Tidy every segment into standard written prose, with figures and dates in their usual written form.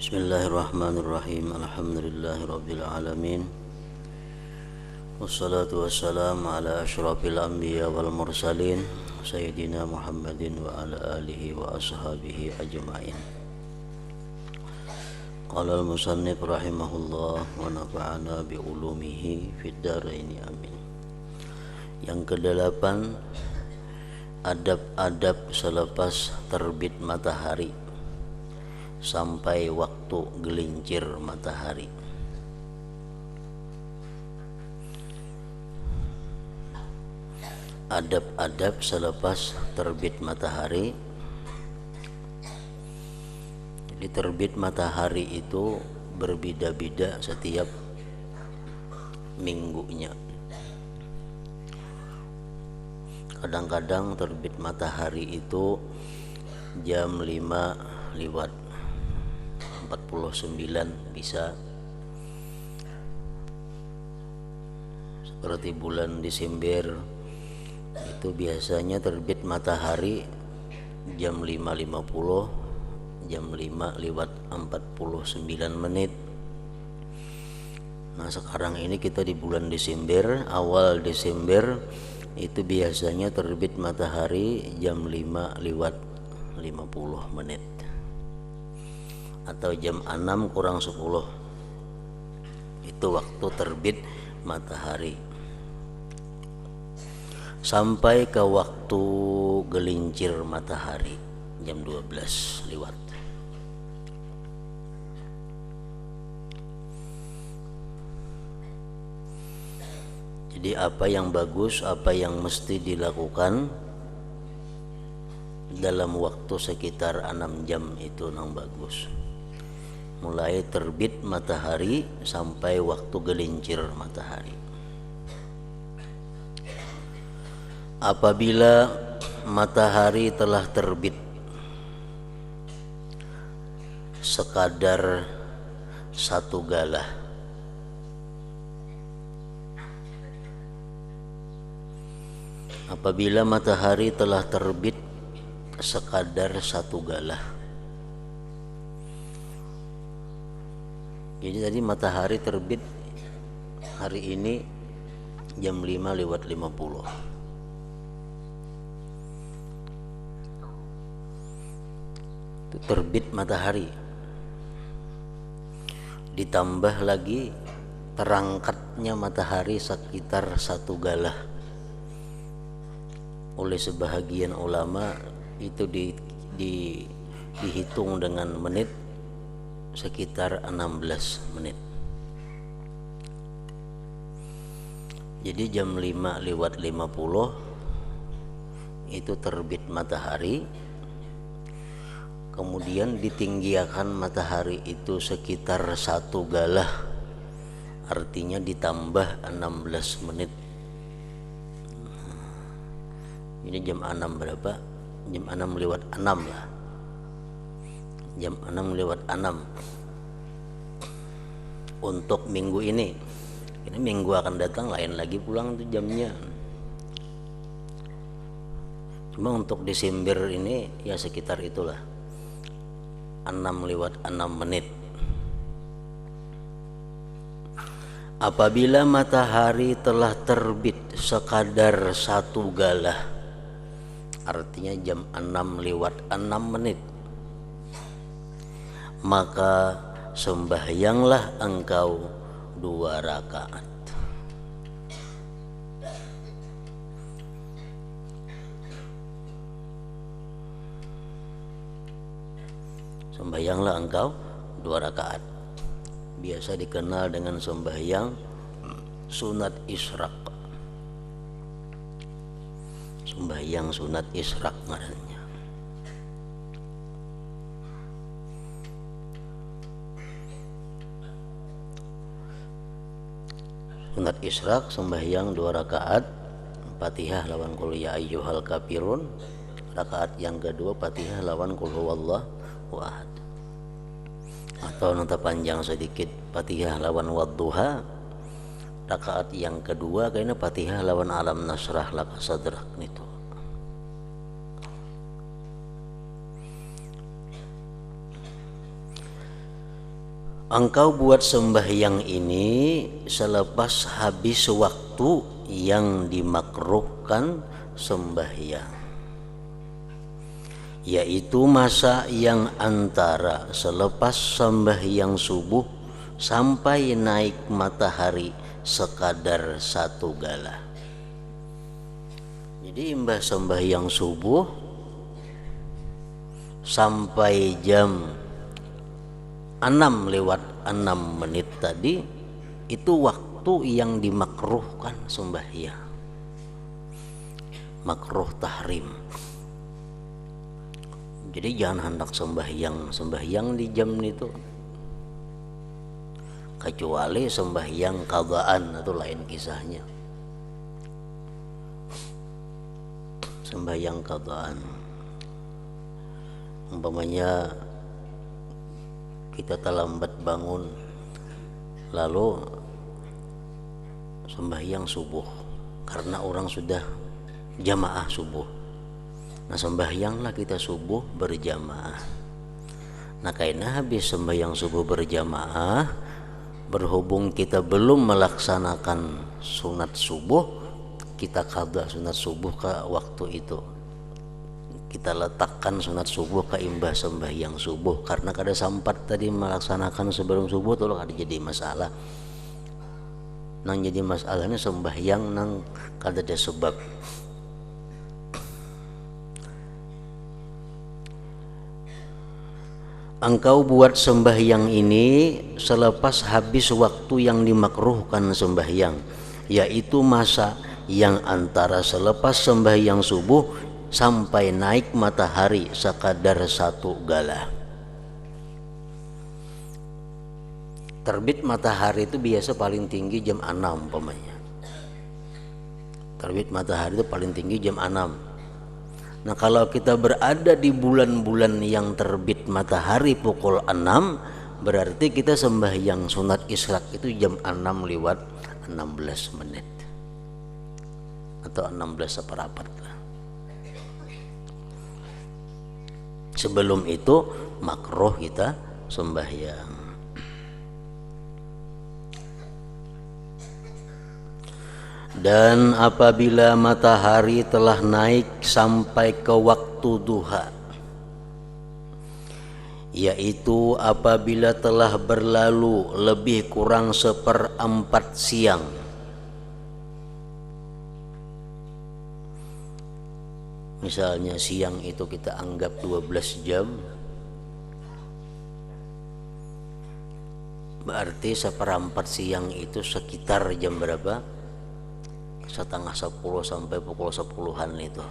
Bismillahirrahmanirrahim. Alhamdulillahirabbil alamin. Wassalatu wassalamu ala asyrafil anbiya wal mursalin sayyidina Muhammadin wa ala alihi wa ashabihi ajma'in. Qala al-musannif rahimahullah wa nafa'ana bi ulumihi fid dharain amin. Yang kedelapan, adab-adab selepas terbit matahari sampai waktu gelincir matahari. Adab-adab selepas terbit matahari. Jadi terbit matahari itu berbeda-beda setiap minggunya. Kadang-kadang terbit matahari itu jam 5 lewat 49 bisa, seperti bulan Desember itu biasanya terbit matahari jam 5.50, jam 5 lewat 49 menit. Nah sekarang ini kita di bulan Desember, awal Desember itu biasanya terbit matahari jam 5 lewat 50 menit atau jam 6 kurang 10. Itu waktu terbit matahari sampai ke waktu gelincir matahari jam 12 lewat. Jadi apa yang bagus, apa yang mesti dilakukan dalam waktu sekitar 6 jam itu yang bagus, mulai terbit matahari sampai waktu gelincir matahari. Apabila matahari telah terbit sekadar satu galah, apabila matahari telah terbit sekadar satu galah. Jadi tadi matahari terbit hari ini jam 5 lewat 50. Itu terbit matahari. Ditambah lagi terangkatnya matahari sekitar satu galah. Oleh sebahagian ulama itu dihitung dengan menit sekitar 16 menit. Jadi jam 5 lewat 50 itu terbit matahari. Kemudian ditinggiakan matahari itu sekitar satu galah, artinya ditambah 16 menit. Ini jam 6 berapa? Jam 6 lewat 6 lah. Jam 6 lewat 6 untuk minggu ini. Ini minggu akan datang lain lagi pulang itu jamnya. Cuma untuk Desember ini ya sekitar itulah, 6 lewat 6 menit. Apabila matahari telah terbit sekadar satu galah, artinya jam 6 lewat 6 menit, maka sembahyanglah engkau 2 rakaat. Sembahyanglah engkau 2 rakaat. Biasa dikenal dengan sembahyang sunat isyraq. Sembahyang sunat isyraq ngarannya. Sunat isyraq sembahyang 2 rakaat, Fatihah lawan qul ya ayyuhal kafirun. Rakaat yang kedua Fatihah lawan qul huwallahu ahad. Atau nota panjang sedikit Fatihah lawan wadduha. Rakaat yang kedua kayaknya Fatihah lawan alam nasrah laka sadrak itu. engkau buat sembahyang ini selepas habis waktu yang dimakruhkan sembahyang, yaitu masa yang antara selepas sembahyang subuh sampai naik matahari sekadar 1 gala. Jadi imbah sembahyang subuh sampai jam 6:06 tadi itu waktu yang dimakruhkan sembahyang, makruh tahrim. Jadi jangan hendak sembahyang di jam itu, kecuali sembahyang qadaan, itu lain kisahnya. Sembahyang qadaan umpamanya kita terlambat bangun lalu sembahyang subuh karena orang sudah jamaah subuh. Nah sembahyanglah kita subuh berjamaah. Nah karena habis sembahyang subuh berjamaah, berhubung kita belum melaksanakan sunat subuh, kita qada sunat subuh ke waktu itu, kita letakkan sunat subuh ke imbah sembahyang subuh, karena kada sempat tadi melaksanakan sebelum subuh tuh kada jadi masalah. Nang jadi masalahnya sembahyang nang kada ada sebab. Engkau buat sembahyang ini selepas habis waktu yang dimakruhkan sembahyang, yaitu masa yang antara selepas sembahyang subuh sampai naik matahari sekadar 1 gala. Terbit matahari itu biasa paling tinggi jam 6 umpamanya. Terbit matahari itu paling tinggi jam 6. Nah kalau kita berada di bulan-bulan yang terbit matahari pukul 6, berarti kita sembahyang sunat isyraq itu jam 6:16 atau 16:15 lah. Sebelum itu makruh kita sembahyang. Dan apabila matahari telah naik sampai ke waktu duha, yaitu apabila telah berlalu lebih kurang 1/4 siang, misalnya siang itu kita anggap 12 jam, berarti 1/4 siang itu sekitar jam berapa? 9:30 sampai pukul 10-an itu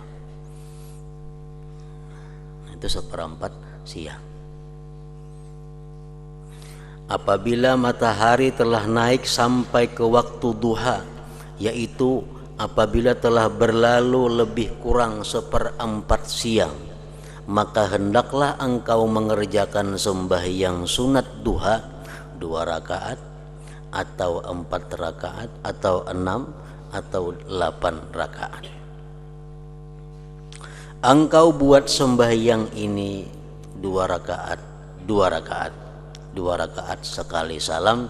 1/4 siang. Apabila matahari telah naik sampai ke waktu duha, yaitu apabila telah berlalu lebih kurang 1/4 siang, maka hendaklah engkau mengerjakan sembahyang sunat duha 2 rakaat atau 4 rakaat atau 6 atau 8 rakaat. Engkau buat sembahyang ini 2 rakaat, 2 rakaat, 2 rakaat sekali salam,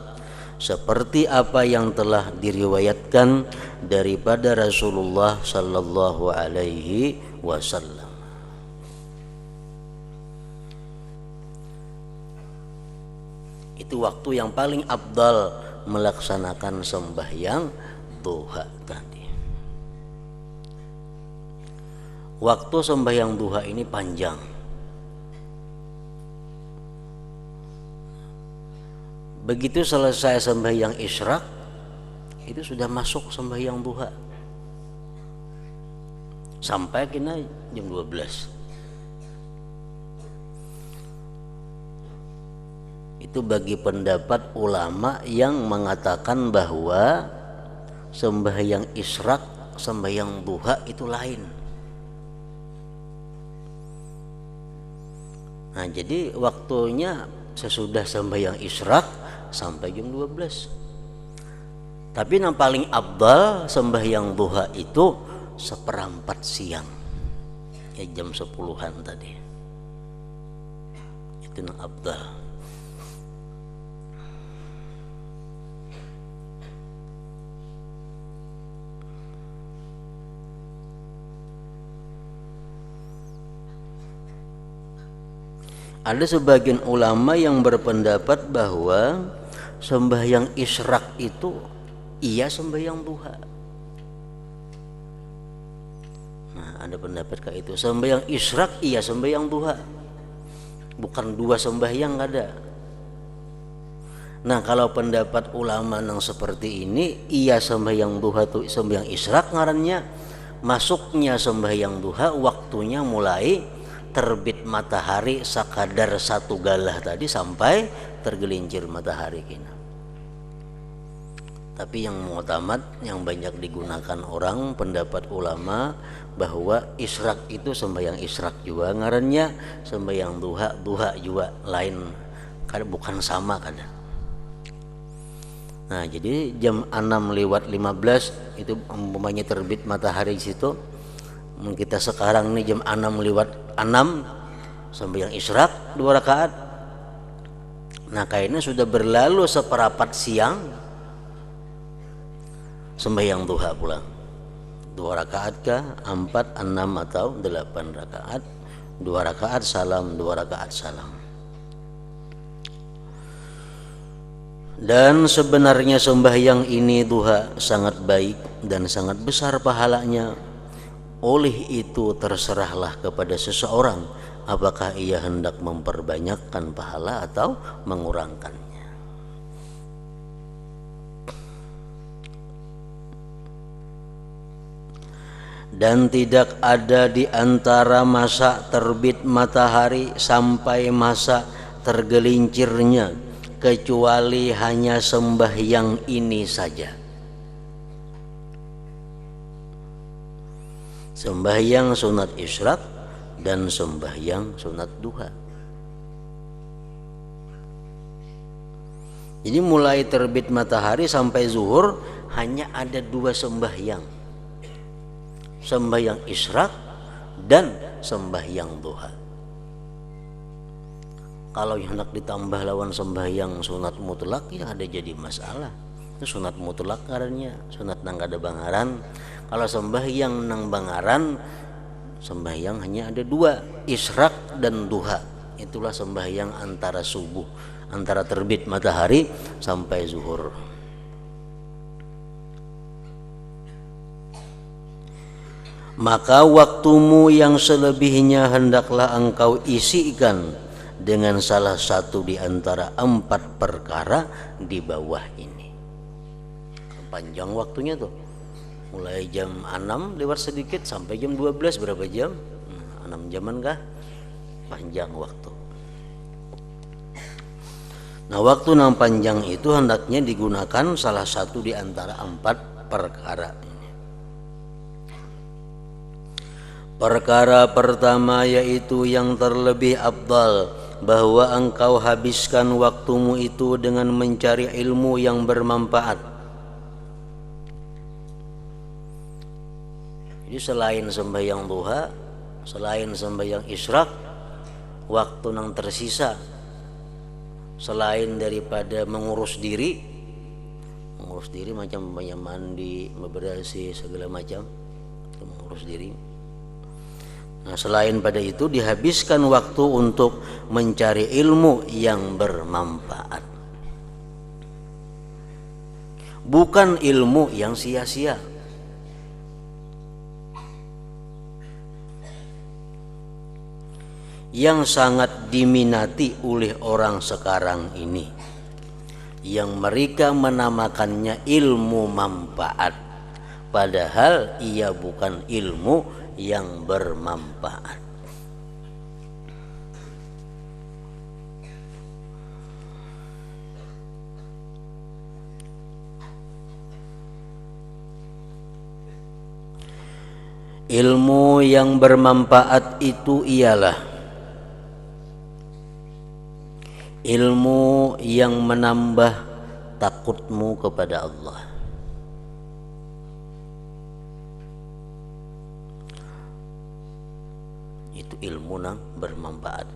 seperti apa yang telah diriwayatkan daripada Rasulullah sallallahu alaihi wasallam. Itu waktu yang paling afdal melaksanakan sembahyang duha tadi. Waktu sembahyang duha ini panjang. Begitu selesai sembahyang isyraq, itu sudah masuk sembahyang duha sampai kena jam 12. Itu bagi pendapat ulama yang mengatakan bahwa sembahyang isyraq, sembahyang duha itu lain. Nah jadi waktunya sesudah sembahyang isyraq sampai jam 12. Tapi yang paling afdal sembahyang duha itu 1/4 siang, ya jam 10-an tadi. Itu yang afdal. Ada sebagian ulama yang berpendapat bahwa sembahyang isyraq itu iya sembahyang duha. Nah, ada pendapat kayak itu. Sembahyang isyraq iya sembahyang duha. Bukan dua sembahyang ada. Nah, kalau pendapat ulama yang seperti ini, iya sembahyang duha tuh sembahyang isyraq ngarannya. Masuknya sembahyang duha waktunya mulai terbit matahari sakadar satu galah tadi sampai tergelincir matahari kina. Tapi yang mu'tamad yang banyak digunakan orang pendapat ulama bahwa isyraq itu sembahyang isyraq juga ngarannya, sembahyang duha duha juga lain, bukan sama kadang. Nah, jadi jam 6:15 itu umpamanya terbit matahari di situ. Kita sekarang nih jam 6:06 sembahyang isyraq 2 rakaat. Nah, kayaknya sudah berlalu seperempat siang sembahyang duha pulang. 2 rakaat kah? 4, 6 atau 8 rakaat? 2 rakaat salam, 2 rakaat salam. Dan sebenarnya sembahyang ini duha sangat baik dan sangat besar pahalanya. Oleh itu terserahlah kepada seseorang apakah ia hendak memperbanyakkan pahala atau mengurangkannya. Dan tidak ada di antara masa terbit matahari sampai masa tergelincirnya kecuali hanya sembahyang ini saja. Sembahyang sunat isyraq dan sembahyang sunat duha. Jadi mulai terbit matahari sampai zuhur hanya ada 2 sembahyang. Sembahyang isyraq dan sembahyang duha. Kalau hendak ditambah lawan sembahyang sunat mutlak ya ada jadi masalah. Itu sunat mutlak karena sunat nang ada bangaran. Kalau sembahyang nang bangaran, sembahyang hanya ada 2, isyraq dan duha. Itulah sembahyang antara subuh, antara terbit matahari sampai zuhur. Maka waktumu yang selebihnya hendaklah engkau isikan dengan salah satu di antara 4 perkara di bawah ini. Panjang waktunya tuh. Mulai jam 6 lewat sedikit sampai jam 12 berapa jam? 6 jaman kah? Panjang waktu. Nah, waktu yang panjang itu hendaknya digunakan salah satu di antara 4 perkara ini. Perkara pertama yaitu yang terlebih afdal, bahwa engkau habiskan waktumu itu dengan mencari ilmu yang bermanfaat. Jadi selain sembahyang duha, selain sembahyang isyraq, waktu yang tersisa selain daripada mengurus diri macam banyak mandi, bebersih segala macam, mengurus diri. Nah, selain pada itu dihabiskan waktu untuk mencari ilmu yang bermanfaat. Bukan ilmu yang sia-sia. Yang sangat diminati oleh orang sekarang ini, yang mereka menamakannya ilmu manfaat, padahal ia bukan ilmu yang bermanfaat. Ilmu yang bermanfaat itu ialah ilmu yang menambah takutmu kepada Allah. Itu ilmu yang bermanfaat.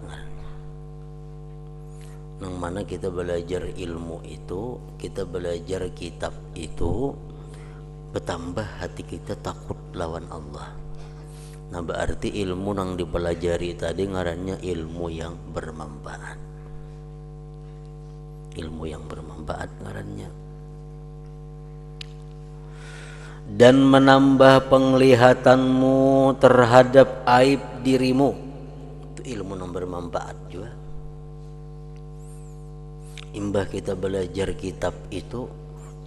Nang mana kita belajar ilmu itu, kita belajar kitab itu, bertambah hati kita takut lawan Allah. Nah berarti ilmu yang dipelajari tadi ngarannya ilmu yang bermanfaat. Ilmu yang bermanfaat ngarannya. Dan menambah penglihatanmu terhadap aib dirimu, itu ilmu yang bermanfaat juga. Imbah kita belajar kitab itu,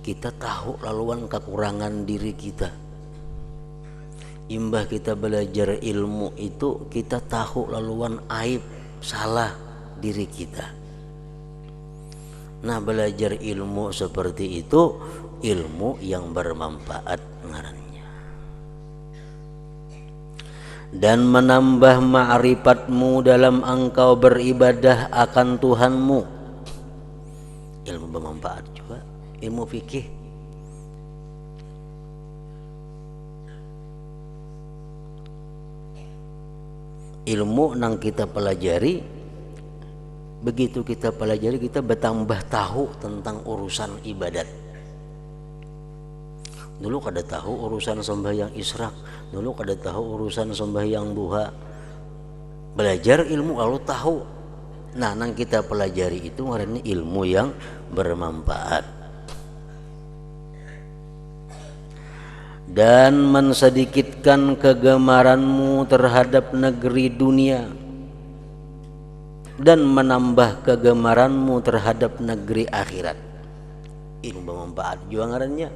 kita tahu laluan kekurangan diri kita. Imbah kita belajar ilmu itu, kita tahu laluan aib salah diri kita. Nah belajar ilmu seperti itu ilmu yang bermanfaat ngarannya. Dan menambah ma'rifatmu dalam engkau beribadah akan Tuhanmu, ilmu bermanfaat juga. Ilmu fikih, ilmu yang kita pelajari, begitu kita pelajari kita bertambah tahu tentang urusan ibadat. Dulu kada tahu urusan sembahyang israk, dulu kada tahu urusan sembahyang duha. Belajar ilmu lalu tahu. Nah, nang kita pelajari itu ngarannya ilmu yang bermanfaat. Dan mensedikitkan kegemaranmu terhadap negeri dunia, dan menambah kegemaranmu terhadap negeri akhirat. Ilmu bermanfaat juga ngarannya.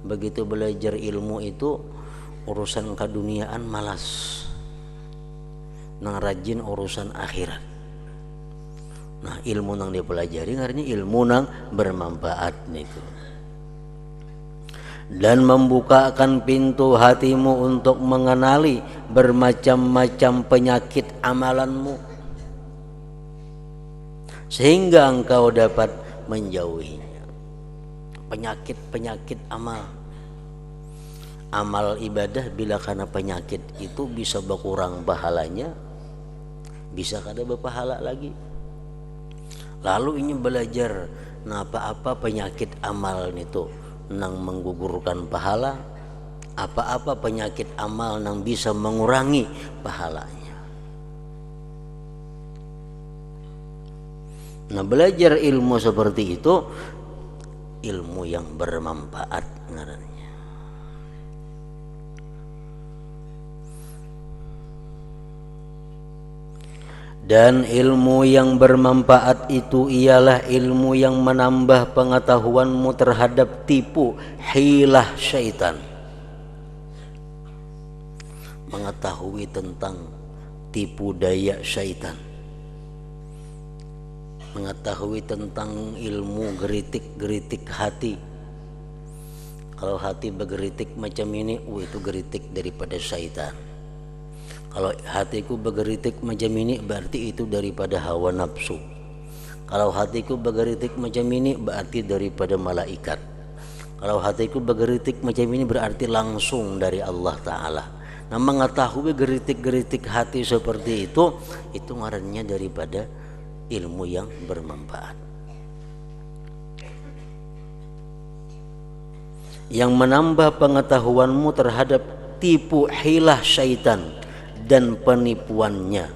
Begitu belajar ilmu itu urusan keduniaan malas, nang rajin urusan akhirat. Nah ilmu nang dipelajari ngarannya ilmu nang bermanfaat niku. Dan membukakan pintu hatimu untuk mengenali bermacam-macam penyakit amalanmu, sehingga engkau dapat menjauhinya. Penyakit-penyakit amal ibadah bila karena penyakit itu bisa berkurang pahalanya, bisa kada berpahala lagi. Lalu ini belajar nah apa-apa penyakit amal itu nang menggugurkan pahala, apa-apa penyakit amal nang bisa mengurangi pahalanya. Nah belajar ilmu seperti itu ilmu yang bermanfaat ngarannya. Dan ilmu yang bermanfaat itu ialah ilmu yang menambah pengetahuanmu terhadap tipu hilah syaitan. Mengetahui tentang tipu daya syaitan, mengetahui tentang ilmu geritik-geritik hati. Kalau hati bergeritik macam ini, itu geritik daripada syaitan. Kalau hatiku bergeritik macam ini, berarti itu daripada hawa nafsu. Kalau hatiku bergeritik macam ini, berarti daripada malaikat. Kalau hatiku bergeritik macam ini, berarti langsung dari Allah Ta'ala. Nah mengetahui geritik-geritik hati seperti itu ngarannya daripada ilmu yang bermanfaat, yang menambah pengetahuanmu terhadap tipu hilah syaitan dan penipuannya,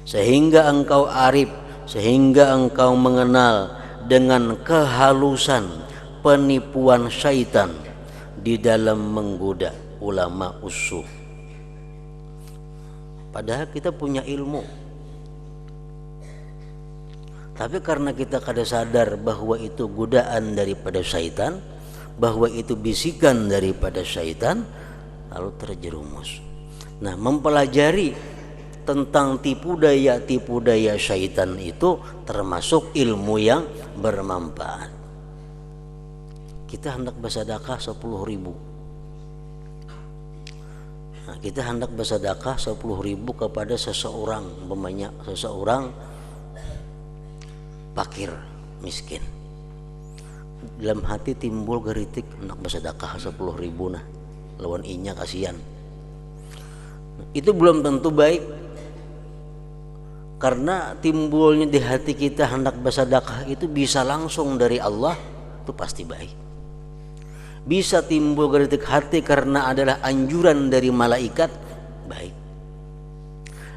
sehingga engkau arif, sehingga engkau mengenal dengan kehalusan penipuan syaitan di dalam menggoda ulama usuh. Padahal kita punya ilmu, tapi karena kita kada sadar bahwa itu godaan daripada syaitan, bahwa itu bisikan daripada syaitan, lalu terjerumus. Nah mempelajari tentang tipu daya syaitan itu termasuk ilmu yang bermanfaat. Kita hendak bersedekah 10.000. Nah, kita hendak bersedekah 10.000 kepada seseorang, umpamanya seseorang fakir miskin. Dalam hati timbul geritik hendak bersedekah 10.000 nah lawan inya kasihan. Itu belum tentu baik, karena timbulnya di hati kita hendak bersedekah itu bisa langsung dari Allah, itu pasti baik. bisa timbul geritik hati karena adalah anjuran dari malaikat, baik.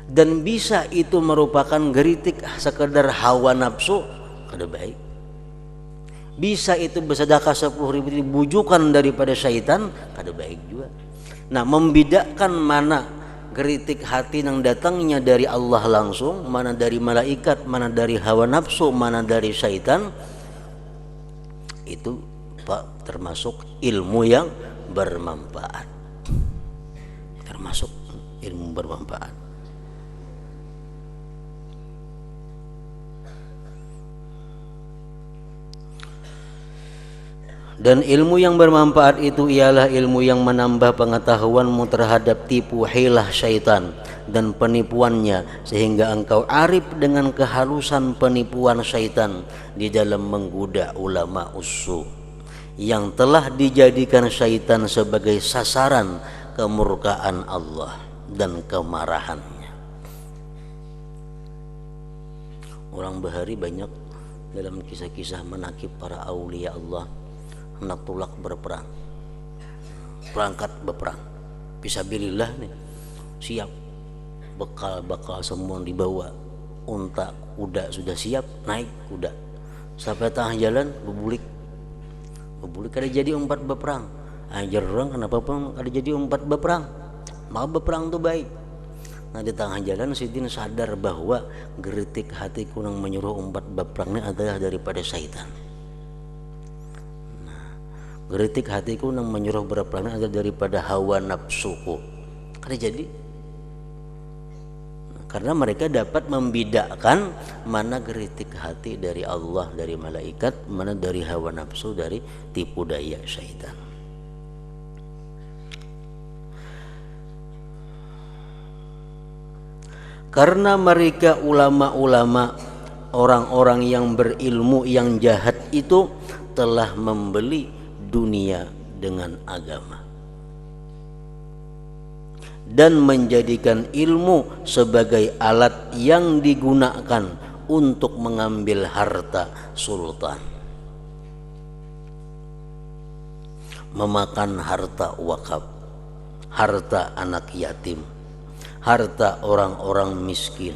Dan bisa itu merupakan geritik sekedar hawa nafsu, kada baik. Bisa itu bersedekah 10.000 bujukan daripada syaitan, kada baik juga. Nah, membedakan mana geritik hati yang datangnya dari Allah langsung, mana dari malaikat, mana dari hawa nafsu, mana dari syaitan, itu Pak termasuk ilmu yang bermanfaat. Termasuk ilmu bermanfaat. Dan ilmu yang bermanfaat itu ialah ilmu yang menambah pengetahuanmu terhadap tipu hilah syaitan dan penipuannya, sehingga engkau arif dengan kehalusan penipuan syaitan di dalam menggoda ulama usu yang telah dijadikan syaitan sebagai sasaran kemurkaan Allah dan kemarahannya. Orang bahari banyak dalam kisah-kisah menakib para aulia Allah, hendak tulak berperang, berangkat berperang fisabilillah nih, siap bekal semua dibawa, unta kuda sudah siap, naik kuda sampai tengah jalan bebulik kada jadi umpat berperang. Ajar orang kenapa pun kada jadi umpat berperang, maka berperang tuh baik. Nah, di tengah jalan Sidin sadar bahwa geritik hatiku yang menyuruh umpat berperang ini adalah daripada syaitan. Geritik hatiku yang menyuruh berperang adalah daripada hawa nafsuku. Karena jadi, karena mereka dapat membedakan mana geritik hati dari Allah, dari malaikat, mana dari hawa nafsu, dari tipu daya syaitan. Karena mereka ulama-ulama, orang-orang yang berilmu yang jahat itu telah membeli dunia dengan agama dan menjadikan ilmu sebagai alat yang digunakan untuk mengambil harta sultan, memakan harta wakaf, harta anak yatim, harta orang-orang miskin,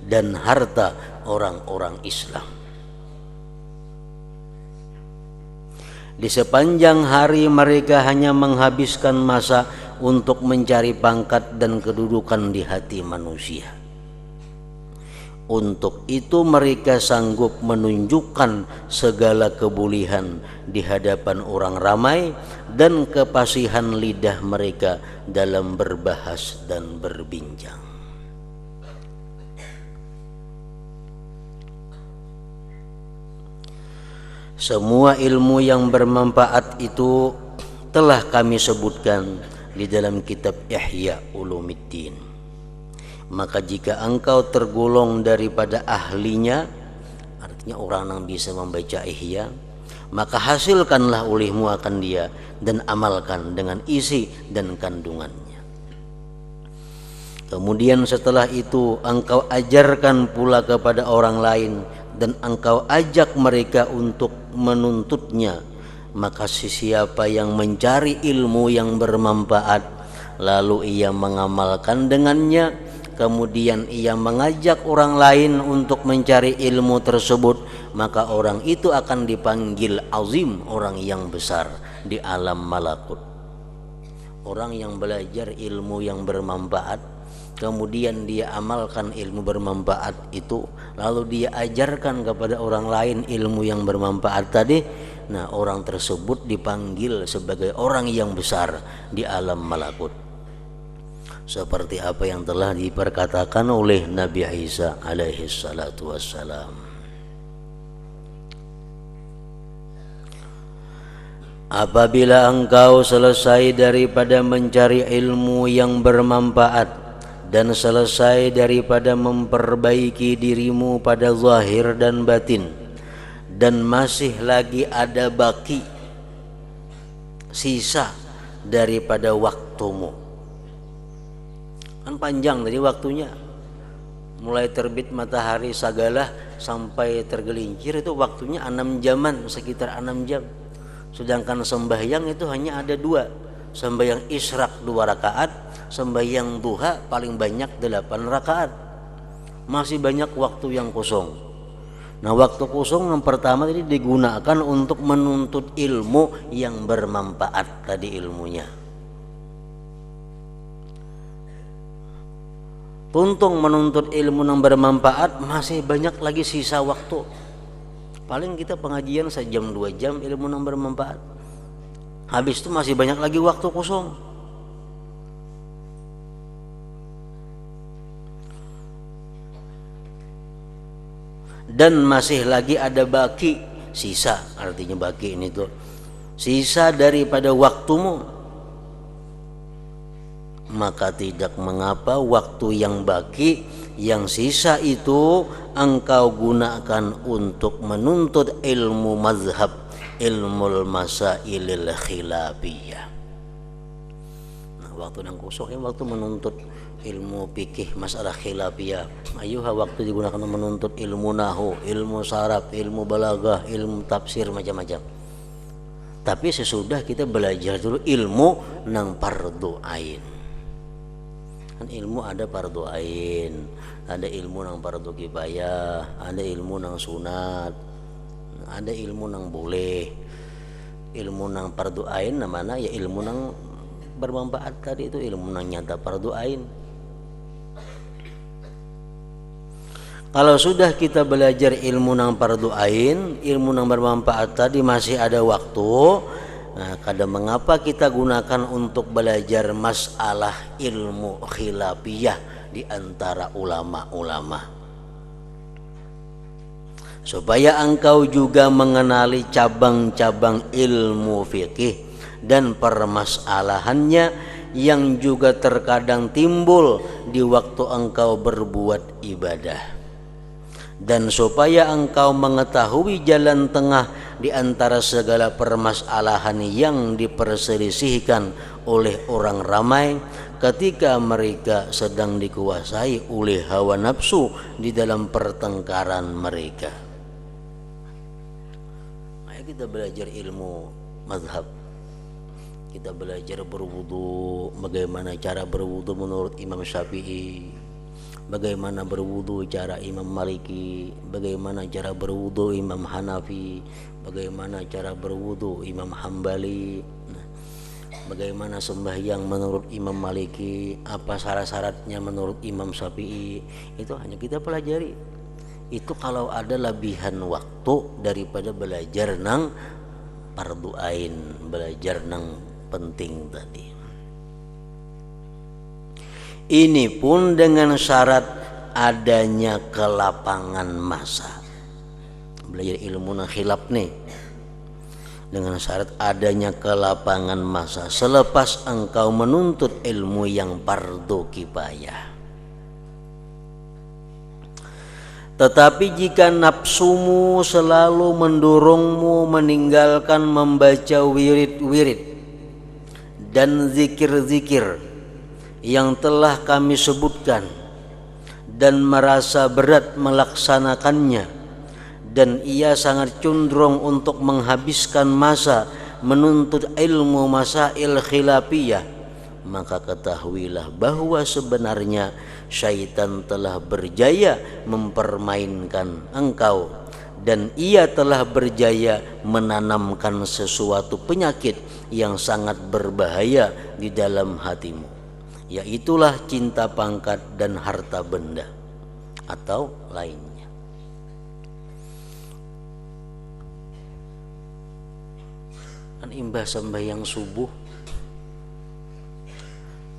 dan harta orang-orang Islam. Di sepanjang hari mereka hanya menghabiskan masa untuk mencari pangkat dan kedudukan di hati manusia. Untuk itu mereka sanggup menunjukkan segala kebolehan di hadapan orang ramai dan kepasihan lidah mereka dalam berbahas dan berbincang. Semua ilmu yang bermanfaat itu telah kami sebutkan di dalam kitab Ihya Ulumiddin. Maka jika engkau tergolong daripada ahlinya, artinya orang yang bisa membaca Ihya, maka hasilkanlah olehmu akan dia dan amalkan dengan isi dan kandungannya. Kemudian setelah itu engkau ajarkan pula kepada orang lain dan engkau ajak mereka untuk menuntutnya. Maka siapa yang mencari ilmu yang bermanfaat lalu ia mengamalkan dengannya, kemudian ia mengajak orang lain untuk mencari ilmu tersebut, maka orang itu akan dipanggil azim, orang yang besar di alam malakut. Orang yang belajar ilmu yang bermanfaat, kemudian dia amalkan ilmu bermanfaat itu, lalu dia ajarkan kepada orang lain ilmu yang bermanfaat tadi, nah orang tersebut dipanggil sebagai orang yang besar di alam malakut. Seperti apa yang telah diperkatakan oleh Nabi Isa alaihi salatu wassalam. Apabila engkau selesai daripada mencari ilmu yang bermanfaat dan selesai daripada memperbaiki dirimu pada zahir dan batin, dan masih lagi ada baki sisa daripada waktumu, kan panjang tadi waktunya, mulai terbit matahari sagalah sampai tergelincir itu waktunya 6 jaman, sekitar 6 jam. Sedangkan sembahyang itu hanya ada dua, sembahyang isyraq 2 rakaat, sembahyang duha paling banyak 8 rakaat. Masih banyak waktu yang kosong. Nah, waktu kosong yang pertama tadi digunakan untuk menuntut ilmu yang bermanfaat tadi ilmunya. Tuntung menuntut ilmu yang bermanfaat, masih banyak lagi sisa waktu. Paling kita pengajian 1 jam 2 jam ilmu yang bermanfaat. Habis itu masih banyak lagi waktu kosong. Dan masih lagi ada baki, sisa, artinya baki ini tuh sisa daripada waktumu. Maka tidak mengapa waktu yang baki, yang sisa itu engkau gunakan untuk menuntut ilmu mazhab, ilmu masailil khilafiyah. Nah, waktu yang kosong ini waktu menuntut ilmu fikih masalah khilafiyah. Ayuha waktu digunakan menuntut ilmu nahu, ilmu saraf, ilmu balaghah, ilmu tafsir, macam-macam. Tapi sesudah kita belajar dulu ilmu nang fardu ain. Kan ilmu ada fardu ain, ada ilmu nang fardu kifayah, ada ilmu nang sunat, ada ilmu nang boleh. Ilmu nang fardu ain namanya ya ilmu nang bermanfaat tadi itu, ilmu nang nyata fardu ain. Kalau sudah kita belajar ilmu nang fardu ain, ilmu nang bermanfaat tadi masih ada waktu. Nah, kadang mengapa kita gunakan untuk belajar masalah ilmu khilafiyah di antara ulama-ulama, supaya engkau juga mengenali cabang-cabang ilmu fikih dan permasalahannya yang juga terkadang timbul di waktu engkau berbuat ibadah. Dan supaya engkau mengetahui jalan tengah di antara segala permasalahan yang diperselisihkan oleh orang ramai ketika mereka sedang dikuasai oleh hawa nafsu di dalam pertengkaran mereka. Ayo kita belajar ilmu mazhab. Kita belajar berwudu, bagaimana cara berwudu menurut Imam Syafi'i, bagaimana berwudu cara Imam Maliki, bagaimana cara berwudu Imam Hanafi, bagaimana cara berwudu Imam Hambali, bagaimana sembahyang menurut Imam Maliki, apa syarat-syaratnya menurut Imam Syafi'i. Itu hanya kita pelajari. Itu kalau ada lebihan waktu daripada belajar nang fardu ain, belajar nang penting tadi. Ini pun dengan syarat adanya kelapangan masa. Belajar ilmu khilaf nih dengan syarat adanya kelapangan masa selepas engkau menuntut ilmu yang fardu kifayah. Tetapi jika nafsumu selalu mendorongmu meninggalkan membaca wirid-wirid dan zikir-zikir yang telah kami sebutkan dan merasa berat melaksanakannya, dan ia sangat condong untuk menghabiskan masa menuntut ilmu masail khilafiyah, maka ketahuilah bahwa sebenarnya syaitan telah berjaya mempermainkan engkau, dan ia telah berjaya menanamkan sesuatu penyakit yang sangat berbahaya di dalam hatimu, yaitulah cinta pangkat dan harta benda atau lainnya. Kan imbah sembahyang subuh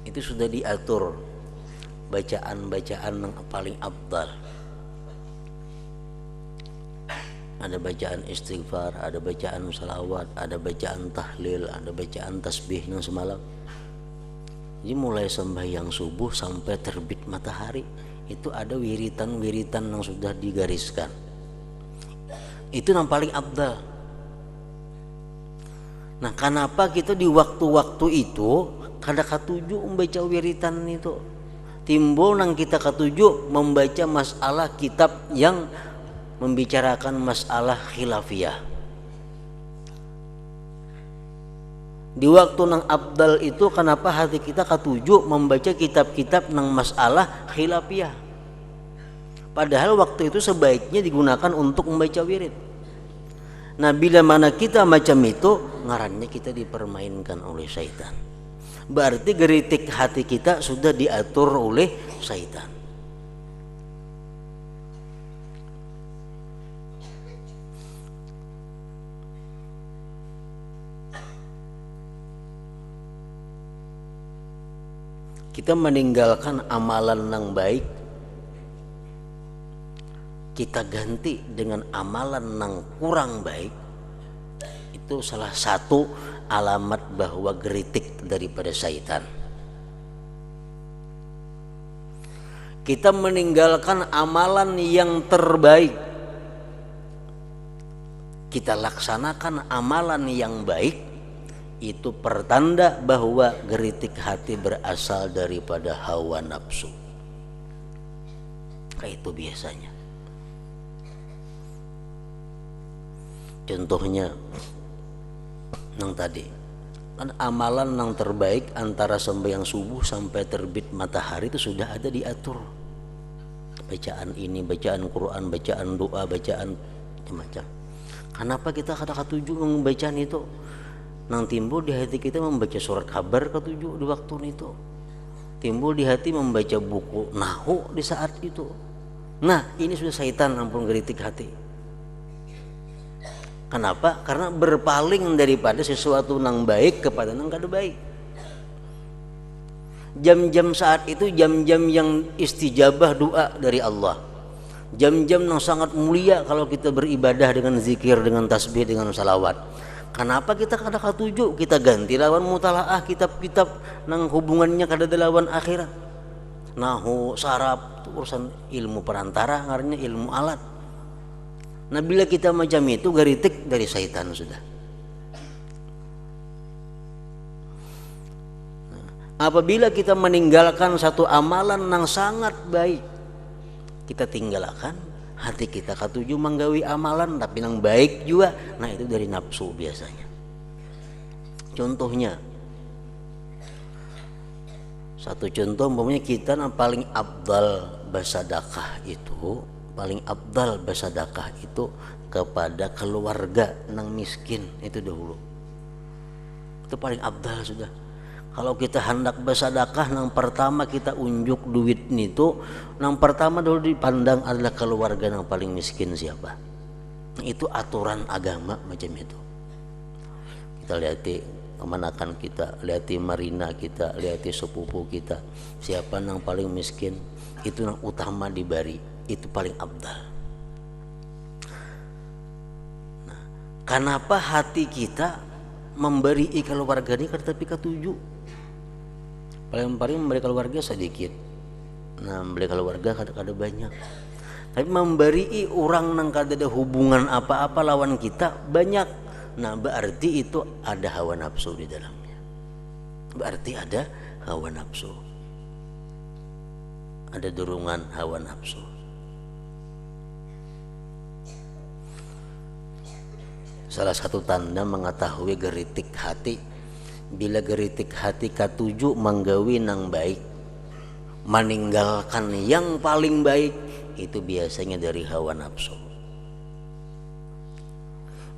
itu sudah diatur bacaan-bacaan yang paling afdal. Ada bacaan istighfar, ada bacaan salawat, ada bacaan tahlil, ada bacaan tasbih yang semalam. Jadi mulai sembahyang subuh sampai terbit matahari itu ada wiritan-wiritan yang sudah digariskan. Itu yang paling afdal. Nah, kenapa kita di waktu-waktu itu kada katuju membaca wiritan itu? Timbul nang kita katuju membaca masalah kitab yang membicarakan masalah khilafiyah. Di waktu nang abdal itu kenapa hati kita katuju membaca kitab-kitab nang masalah khilafiyah. Padahal waktu itu sebaiknya digunakan untuk membaca wirid. Nah, bila mana kita macam itu, ngarannya kita dipermainkan oleh syaitan. Berarti geritik hati kita sudah diatur oleh syaitan. Kita meninggalkan amalan yang baik, kita ganti dengan amalan yang kurang baik, itu salah satu alamat bahwa geritik daripada syaitan. Kita meninggalkan amalan yang terbaik, kita laksanakan amalan yang baik, itu pertanda bahwa geritik hati berasal daripada hawa nafsu. Kayak itu biasanya. Contohnya yang tadi, kan amalan yang terbaik antara sembahyang subuh sampai terbit matahari itu sudah ada diatur. Bacaan ini, bacaan Quran, bacaan doa, bacaan macam. Kenapa kita kadang-kadang tujuh membacaan itu? Nang timbul di hati kita membaca surat kabar ketujuh di waktu itu, timbul di hati membaca buku nahu di saat itu. Nah, ini sudah syaitan ampun geritik hati. Kenapa? Karena berpaling daripada sesuatu nang baik kepada nang kada baik. Jam-jam saat itu jam-jam yang istijabah doa dari Allah, jam-jam yang sangat mulia kalau kita beribadah dengan zikir, dengan tasbih, dengan salawat. Kenapa kita kada katuju? Kita ganti lawan mutalaah kitab-kitab nang hubungannya kada lawan akhirat. Nahu, saraf, urusan ilmu perantara, ngarannya ilmu alat. Nah, bila kita macam itu geritik dari syaitan sudah. Nah, apabila kita meninggalkan satu amalan yang sangat baik, kita tinggalkan, hati kita katuju menggawi amalan tapi yang baik juga. Nah, itu dari nafsu biasanya. Contohnya, satu contoh umpamanya kita yang paling abdal bersedekah itu, paling abdal bersedekah itu kepada keluarga nang miskin itu dahulu. Itu paling abdal sudah. Kalau kita hendak bersedekah, yang pertama kita unjuk duit itu, yang pertama dulu dipandang adalah keluarga yang paling miskin siapa. Itu aturan agama macam itu. Kita lihati kemanakan kita, lihati marina kita, lihati sepupu kita, siapa yang paling miskin, itu yang utama diberi, itu paling abdal. Nah, kenapa hati kita memberi keluarga ini tapi ketujuh? Paling memberi keluarga sedikit, nah memberi keluarga kada banyak. Tapi memberi orang nang kada ada hubungan apa-apa lawan kita banyak. Nah, berarti itu ada hawa nafsu di dalamnya. Berarti ada hawa nafsu, ada dorongan hawa nafsu. Salah satu tanda mengetahui geritik hati, bila geritik hati katuju menggawi nang baik, meninggalkan yang paling baik, itu biasanya dari hawa nafsu.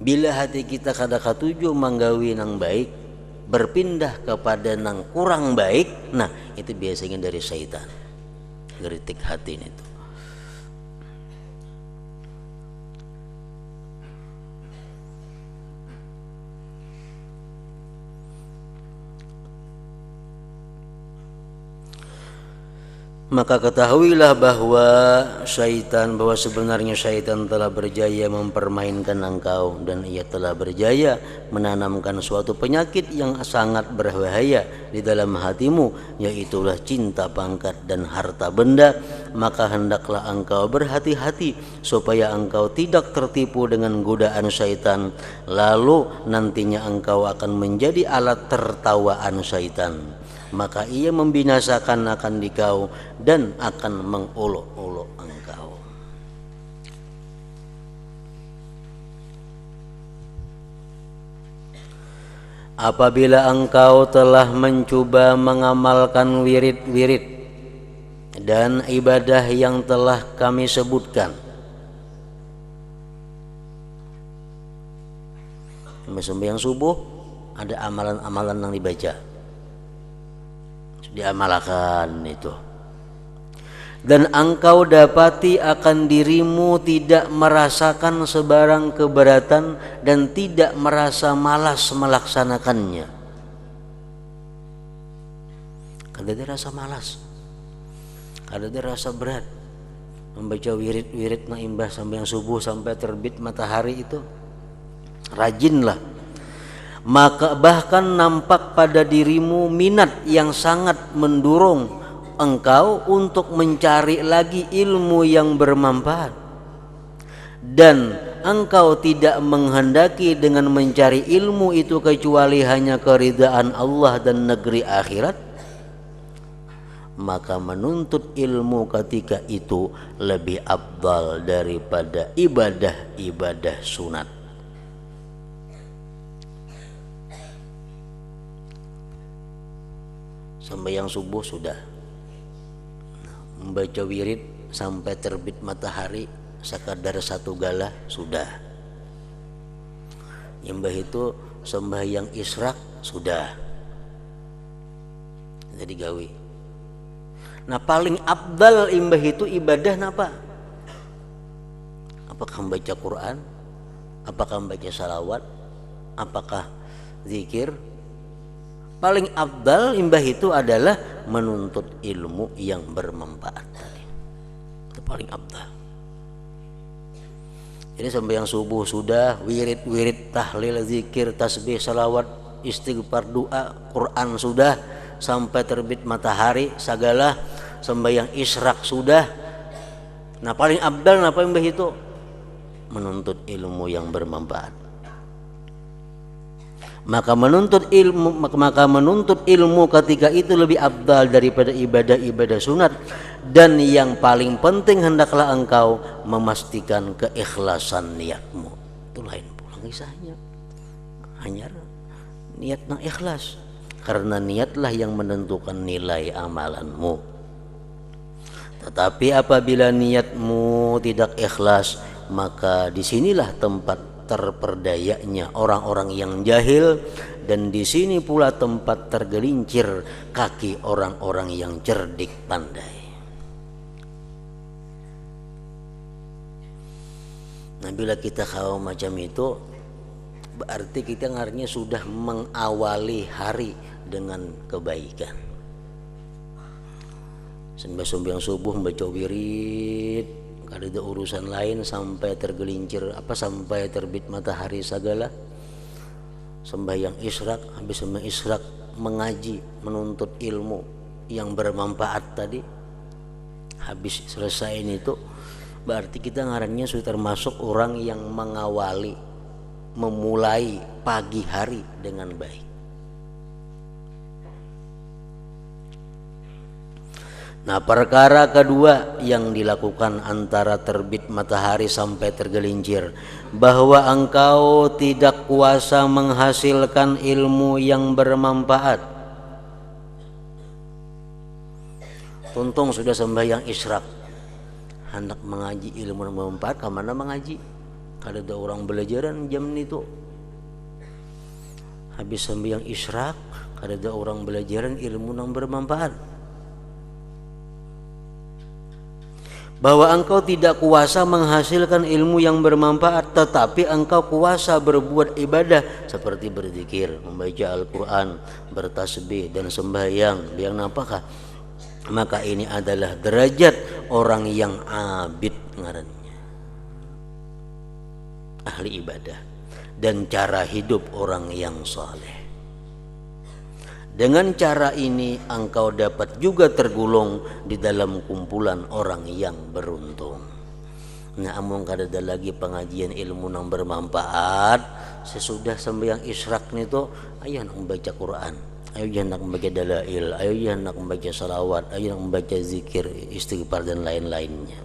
Bila hati kita kada katuju menggawi nang baik, berpindah kepada nang kurang baik, nah itu biasanya dari syaitan. Geritik hati itu. Maka ketahuilah bahwa sebenarnya syaitan telah berjaya mempermainkan engkau, dan ia telah berjaya menanamkan suatu penyakit yang sangat berbahaya di dalam hatimu, yaitulah cinta pangkat dan harta benda. Maka hendaklah engkau berhati-hati supaya engkau tidak tertipu dengan godaan syaitan, lalu nantinya engkau akan menjadi alat tertawaan syaitan. Maka ia membinasakan akan dikau dan akan mengolok-olok engkau. apabila engkau telah mencoba mengamalkan wirid-wirid dan ibadah yang telah kami sebutkan. Sembahyang subuh ada amalan-amalan yang dibaca, diamalkan itu. Dan engkau dapati akan dirimu tidak merasakan sebarang keberatan dan tidak merasa malas melaksanakannya. Kada ada rasa malas, kada ada rasa berat membaca wirid-wirid na imbah sampai yang subuh sampai terbit matahari itu. Rajinlah, maka bahkan nampak pada dirimu minat yang sangat mendorong engkau untuk mencari lagi ilmu yang bermanfaat, dan engkau tidak menghendaki dengan mencari ilmu itu kecuali hanya keridaan Allah dan negeri akhirat, maka menuntut ilmu ketika itu lebih afdal daripada ibadah-ibadah sunat. Sembahyang subuh sudah, membaca wirid sampai terbit matahari sekadar satu galah sudah. Imbah itu sembahyang isyraq sudah, jadi gawi. Nah paling afdal imbah itu ibadah napa? Apakah membaca Quran? Apakah membaca salawat? Apakah zikir? Paling afdal imbah itu adalah menuntut ilmu yang bermanfaat tadi. Itu paling afdal. Jadi sembahyang subuh sudah, wirid-wirid, tahlil, zikir, tasbih, salawat, istighfar, doa, Quran sudah, sampai terbit matahari segala. Sembahyang isyraq sudah. Nah paling afdal apa imbah itu? Menuntut ilmu yang bermanfaat. Maka menuntut ilmu ketika itu lebih afdal daripada ibadah-ibadah sunat. Dan yang paling penting hendaklah engkau memastikan keikhlasan niatmu. Itu lain pula kisahnya, hanya niat yang ikhlas, karena niatlah yang menentukan nilai amalanmu. Tetapi apabila niatmu tidak ikhlas, maka disinilah tempat terperdayanya orang-orang yang jahil, dan di sini pula tempat tergelincir kaki orang-orang yang cerdik pandai. Nah bila kita kalau macam itu, berarti kita ngarnya sudah mengawali hari dengan kebaikan. Sembahyang subuh membaca wirid, kada ada urusan lain sampai tergelincir sampai terbit matahari segala. Sembahyang isyraq, habis sembahyang isyraq mengaji, menuntut ilmu yang bermanfaat tadi. Habis selesai itu berarti kita ngarannya sudah termasuk orang yang mengawali, memulai pagi hari dengan baik. Nah perkara kedua yang dilakukan antara terbit matahari sampai tergelincir, bahwa engkau tidak kuasa menghasilkan ilmu yang bermanfaat. Tuntung sudah sembahyang isyraq, hendak mengaji ilmu yang bermanfaat, kemana mengaji? Kada ada orang belajaran jam itu. Habis sembahyang isyraq, kada ada orang belajaran ilmu yang bermanfaat. Bahwa engkau tidak kuasa menghasilkan ilmu yang bermanfaat, tetapi engkau kuasa berbuat ibadah seperti berzikir, membaca Al-Quran, bertasbih dan sembahyang. Biang apakah? Maka ini adalah derajat orang yang abid ngarannya, ahli ibadah, dan cara hidup orang yang saleh. Dengan cara ini engkau dapat juga tergolong di dalam kumpulan orang yang beruntung. Nah amung kada ada lagi pengajian ilmu yang bermanfaat, sesudah sembahyang isyraq itu ayo nak membaca Quran, ayo nak membaca dalail, ayo nak membaca salawat, ayo nak membaca zikir, istighfar dan lain-lainnya.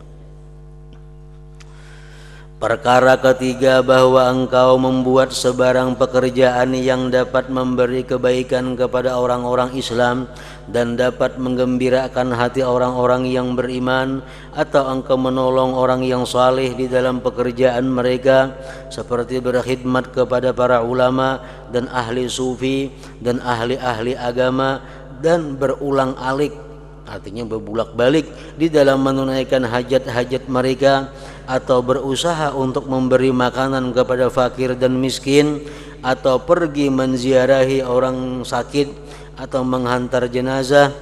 Perkara ketiga, bahwa engkau membuat sebarang pekerjaan yang dapat memberi kebaikan kepada orang-orang Islam dan dapat menggembirakan hati orang-orang yang beriman, atau engkau menolong orang yang saleh di dalam pekerjaan mereka, seperti berkhidmat kepada para ulama dan ahli sufi dan ahli-ahli agama, dan berulang-alik, artinya berbulak-balik di dalam menunaikan hajat-hajat mereka, atau berusaha untuk memberi makanan kepada fakir dan miskin, atau pergi menziarahi orang sakit, atau menghantar jenazah,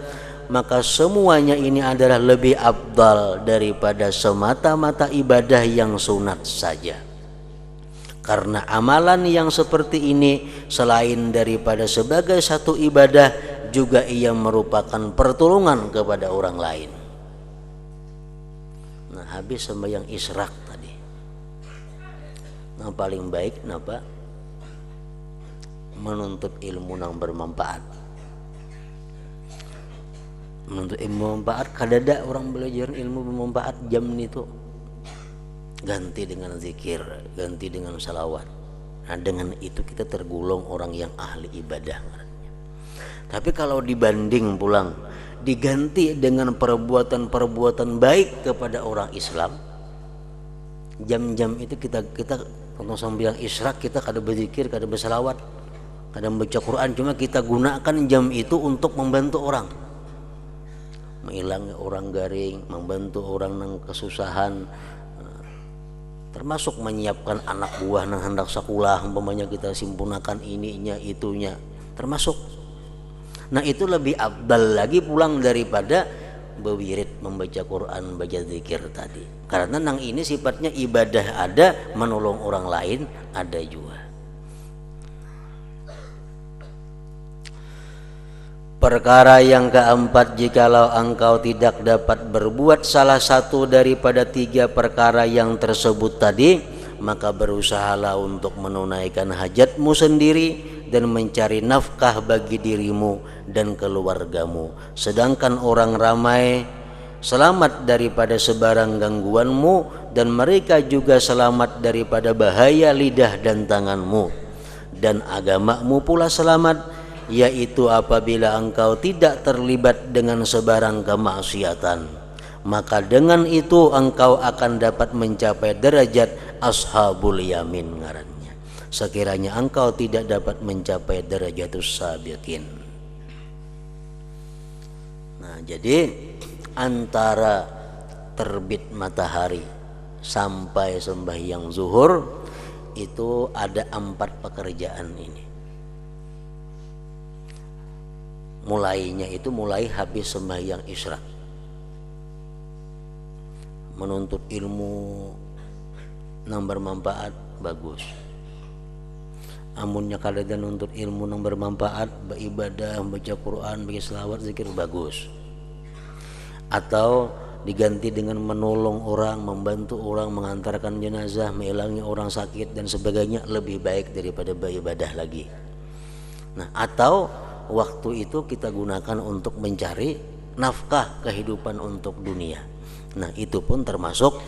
maka semuanya ini adalah lebih afdal daripada semata-mata ibadah yang sunat saja. Karena amalan yang seperti ini selain daripada sebagai satu ibadah, juga ia merupakan pertolongan kepada orang lain. Nah, habis sembahyang isyraq tadi, yang paling baik napa? Menuntut ilmu yang bermanfaat. Menuntut ilmu bermanfaat, kadada orang belajar ilmu bermanfaat jam itu ganti dengan zikir, ganti dengan salawat. Nah, dengan itu kita tergolong orang yang ahli ibadah. Tapi kalau dibanding pulang, diganti dengan perbuatan-perbuatan baik kepada orang Islam, jam-jam itu kita untuk sembahyang isyraq kita kada berzikir, kada bersalawat, kada membaca Quran, cuma kita gunakan jam itu untuk membantu orang, menghilangi orang garing, membantu orang yang kesusahan, termasuk menyiapkan anak buah yang hendak sekolah, umpamanya kita simpunakan ininya itunya, termasuk. Nah, itu lebih afdal lagi pulang daripada berwirid, membaca Quran, baca zikir tadi. Karena nang ini sifatnya ibadah ada, menolong orang lain ada juga. Perkara yang keempat, jikalau engkau tidak dapat berbuat salah satu daripada tiga perkara yang tersebut tadi, maka berusahalah untuk menunaikan hajatmu sendiri dan mencari nafkah bagi dirimu dan keluargamu, sedangkan orang ramai selamat daripada sebarang gangguanmu, dan mereka juga selamat daripada bahaya lidah dan tanganmu, dan agamamu pula selamat, yaitu apabila engkau tidak terlibat dengan sebarang kemaksiatan, maka dengan itu engkau akan dapat mencapai derajat ashabul yamin ngarannya, sekiranya engkau tidak dapat mencapai derajatus sabiqin. Nah, jadi antara terbit matahari sampai sembahyang zuhur itu ada 4 pekerjaan ini. Mulainya itu mulai habis sembahyang isyraq, menuntut ilmu yang bermanfaat bagus. Amunnya kalian nuntut ilmu yang bermanfaat, beribadah, membaca Quran, baca selawat, zikir, bagus. Atau diganti dengan menolong orang, membantu orang, mengantarkan jenazah, menghilangi orang sakit dan sebagainya, lebih baik daripada beribadah lagi. Nah, atau waktu itu kita gunakan untuk mencari nafkah kehidupan untuk dunia. Nah, itu pun termasuk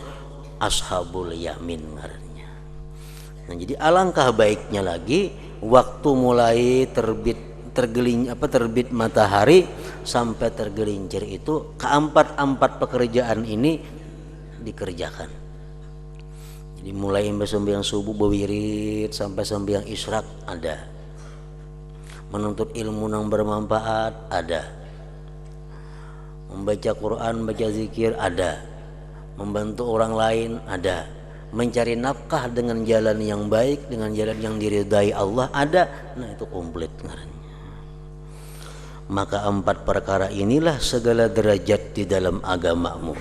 ashabul yamin ngarannya. Nah, jadi alangkah baiknya lagi waktu mulai terbit matahari sampai tergelincir itu keempat pekerjaan ini dikerjakan. Jadi mulai sembahyang subuh berwirid sampai sembahyang isyraq ada, menuntut ilmu yang bermanfaat ada, membaca Quran, baca zikir ada, membantu orang lain ada, mencari nafkah dengan jalan yang baik, dengan jalan yang diridai Allah ada. Nah, itu komplit ngarannya. Maka 4 perkara inilah segala derajat di dalam agamamu.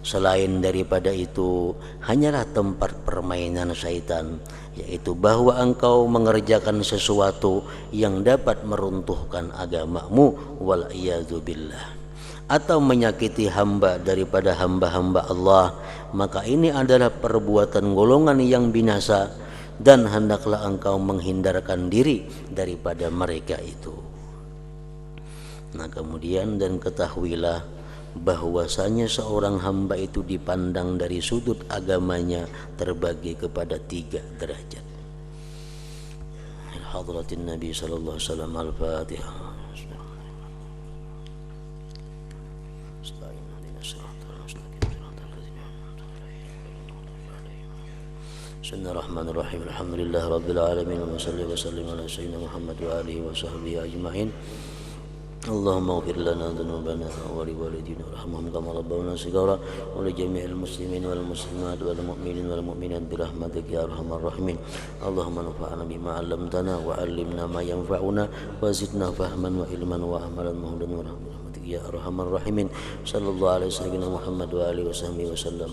Selain daripada itu hanyalah tempat permainan syaitan, yaitu bahwa engkau mengerjakan sesuatu yang dapat meruntuhkan agamamu, wal iyadzu billah, atau menyakiti hamba daripada hamba-hamba Allah, maka ini adalah perbuatan golongan yang binasa, dan hendaklah engkau menghindarkan diri daripada mereka itu. Nah, kemudian dan ketahuilah bahwasanya seorang hamba itu dipandang dari sudut agamanya terbagi kepada 3 derajat. Hadratin Nabi sallallahu alaihi wasallam. Al-Fatihah. Bismillahirrahmanirrahim. Alhamdulillah rabbil alamin wa salli wa sallim ala sayyidina Muhammad wa alihi wa sahbihi ajma'in. Allahumma ighfir lana dhunubana wa li walidina warhamhum kama rabbawna shighara wa li jami'il muslimin wal muslimat wal mu'minin wal mu'minat bi rahmatika ya arhamar rahimin. Allahumma anfa'na bima 'allamtana wa 'allimna ma yanfa'una wa zidna fahman wa ilman wa amalan mahmudan wa rahmatika ya arhamar rahimin. Sallallahu alaihi wasallam Muhammad wa alihi wa sahbihi wa sallam.